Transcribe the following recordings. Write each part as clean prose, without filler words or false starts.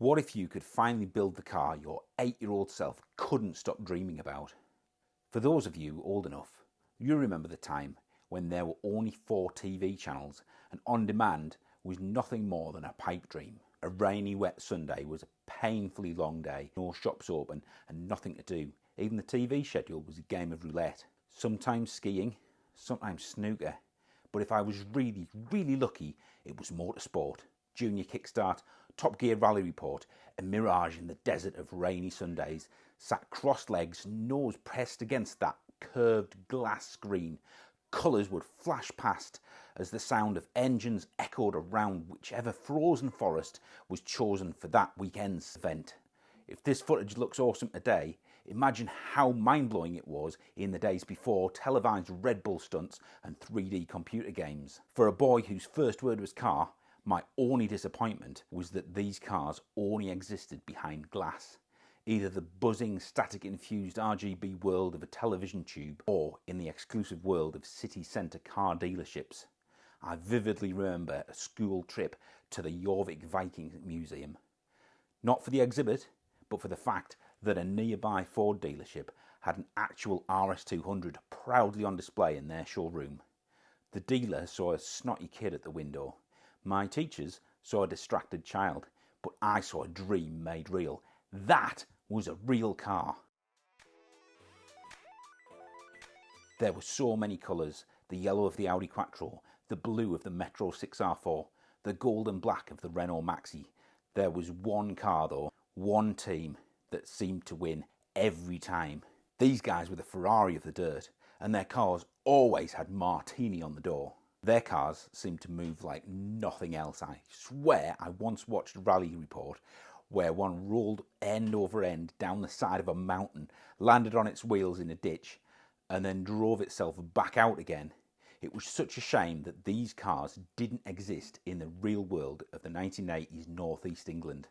What if you could finally build the car your 8-year-old self couldn't stop dreaming about? For those of you old enough, you remember the time when there were only 4 TV channels and on demand was nothing more than a pipe dream. A rainy, wet Sunday was a painfully long day, no shops open and nothing to do. Even the TV schedule was a game of roulette. Sometimes skiing, sometimes snooker. But if I was really, really lucky, it was motorsport. Junior Kickstart, Top Gear Rally Report, a mirage in the desert of rainy Sundays, sat crossed legs, nose pressed against that curved glass screen. Colours would flash past as the sound of engines echoed around whichever frozen forest was chosen for that weekend's event. If this footage looks awesome today, imagine how mind-blowing it was in the days before televised Red Bull stunts and 3D computer games. For a boy whose first word was car, my only disappointment was that these cars only existed behind glass, either the buzzing, static-infused RGB world of a television tube or in the exclusive world of city centre car dealerships. I vividly remember a school trip to the Jorvik Viking Museum. Not for the exhibit, but for the fact that a nearby Ford dealership had an actual RS200 proudly on display in their showroom. The dealer saw a snotty kid at the window. My teachers saw a distracted child, but I saw a dream made real. That was a real car. There were so many colours, the yellow of the Audi Quattro, the blue of the Metro 6R4, the gold and black of the Renault Maxi. There was one car though, one team that seemed to win every time. These guys were the Ferrari of the dirt, and their cars always had Martini on the door. Their cars seemed to move like nothing else. I swear I once watched a rally report where one rolled end over end down the side of a mountain, landed on its wheels in a ditch, and then drove itself back out again. It was such a shame that these cars didn't exist in the real world of the 1980s northeast England.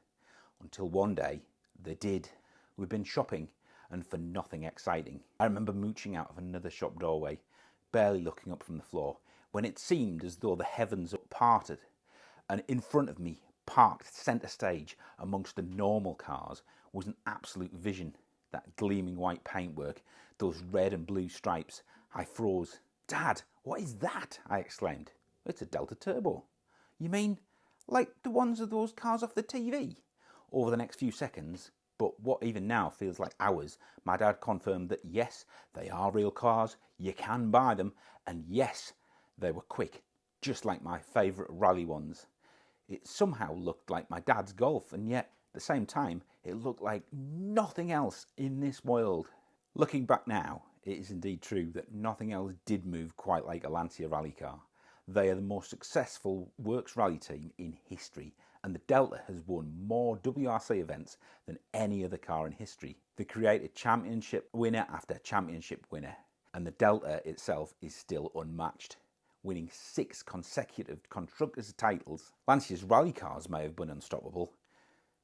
Until one day, they did. We've been shopping, and for nothing exciting. I remember mooching out of another shop doorway, barely looking up from the floor, when it seemed as though the heavens parted, and in front of me, parked centre stage amongst the normal cars, was an absolute vision. That gleaming white paintwork, those red and blue stripes. I froze. "Dad, what is that?" I exclaimed. "It's a Delta Turbo." "You mean like the ones of those cars off the TV?" Over the next few seconds, but what even now feels like hours, my dad confirmed that yes, they are real cars, you can buy them, and yes, they were quick, just like my favourite rally ones. It somehow looked like my dad's Golf, and yet at the same time it looked like nothing else in this world. Looking back now, it is indeed true that nothing else did move quite like a Lancia rally car. They are the most successful works rally team in history, and the Delta has won more WRC events than any other car in history. They created championship winner after championship winner, and the Delta itself is still unmatched, winning 6 consecutive constructors' titles. Lancia's rally cars may have been unstoppable,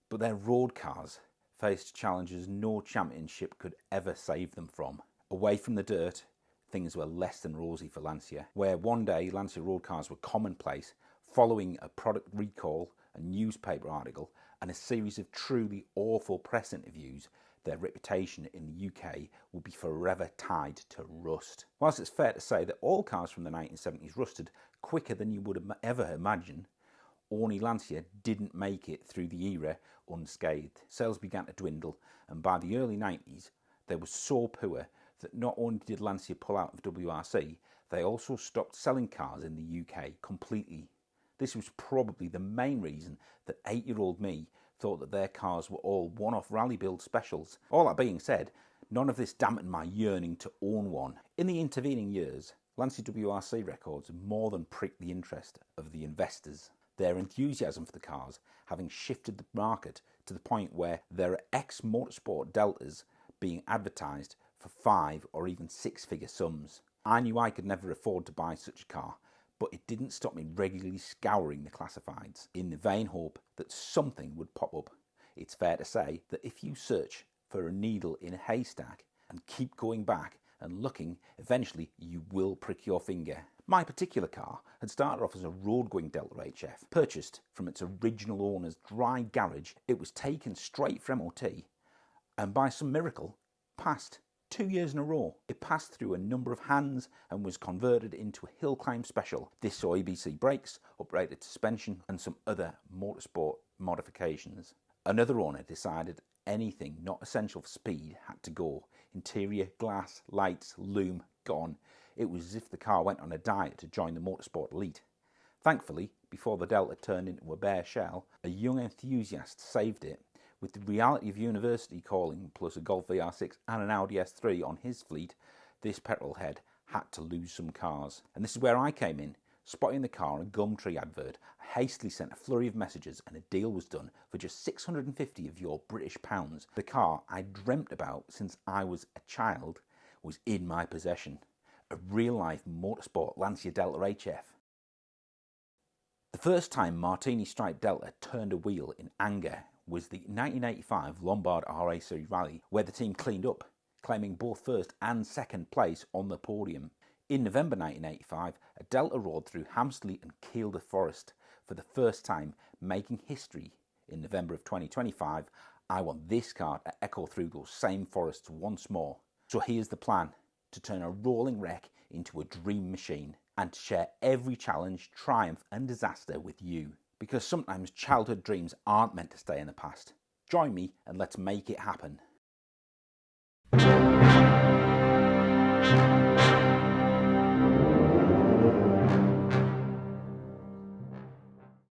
but their road cars faced challenges no championship could ever save them from. Away from the dirt, things were less than rosy for Lancia, where one day Lancia road cars were commonplace, following a product recall, a newspaper article, and a series of truly awful press interviews. Their reputation in the UK will be forever tied to rust. Whilst it's fair to say that all cars from the 1970s rusted quicker than you would ever imagine, only Lancia didn't make it through the era unscathed. Sales began to dwindle, and by the early 90s, they were so poor that not only did Lancia pull out of WRC, they also stopped selling cars in the UK completely. This was probably the main reason that 8-year-old me thought that their cars were all one-off rally build specials. All that being said, none of this dampened my yearning to own one. In the intervening years, Lancia WRC records more than pricked the interest of the investors. Their enthusiasm for the cars having shifted the market to the point where there are ex-motorsport Deltas being advertised for 5 or even 6-figure sums. I knew I could never afford to buy such a car, but it didn't stop me regularly scouring the classifieds in the vain hope that something would pop up. It's fair to say that if you search for a needle in a haystack and keep going back and looking, eventually you will prick your finger. My particular car had started off as a road-going Delta HF. Purchased from its original owner's dry garage, it was taken straight for MOT and by some miracle passed 2 years in a row. It passed through a number of hands and was converted into a hill climb special. This saw EBC brakes, uprated suspension and some other motorsport modifications. Another owner decided anything not essential for speed had to go. Interior, glass, lights, loom, gone. It was as if the car went on a diet to join the motorsport elite. Thankfully, before the Delta turned into a bare shell, a young enthusiast saved it. With the reality of university calling, plus a Golf VR6 and an Audi S3 on his fleet, this petrolhead had to lose some cars. And this is where I came in. Spotting the car on a Gumtree advert, I hastily sent a flurry of messages and a deal was done for just 650 of your British pounds. The car I dreamt about since I was a child was in my possession. A real-life motorsport Lancia Delta HF. The first time Martini Striped Delta turned a wheel in anger was the 1985 Lombard RA Series Rally, where the team cleaned up, claiming both first and second place on the podium. In November 1985, a Delta roared through Hampstead and Kielder Forest for the first time, making history. In November of 2025, I want this car to echo through those same forests once more. So here's the plan: to turn a rolling wreck into a dream machine, and to share every challenge, triumph and disaster with you. Because sometimes childhood dreams aren't meant to stay in the past. Join me and let's make it happen.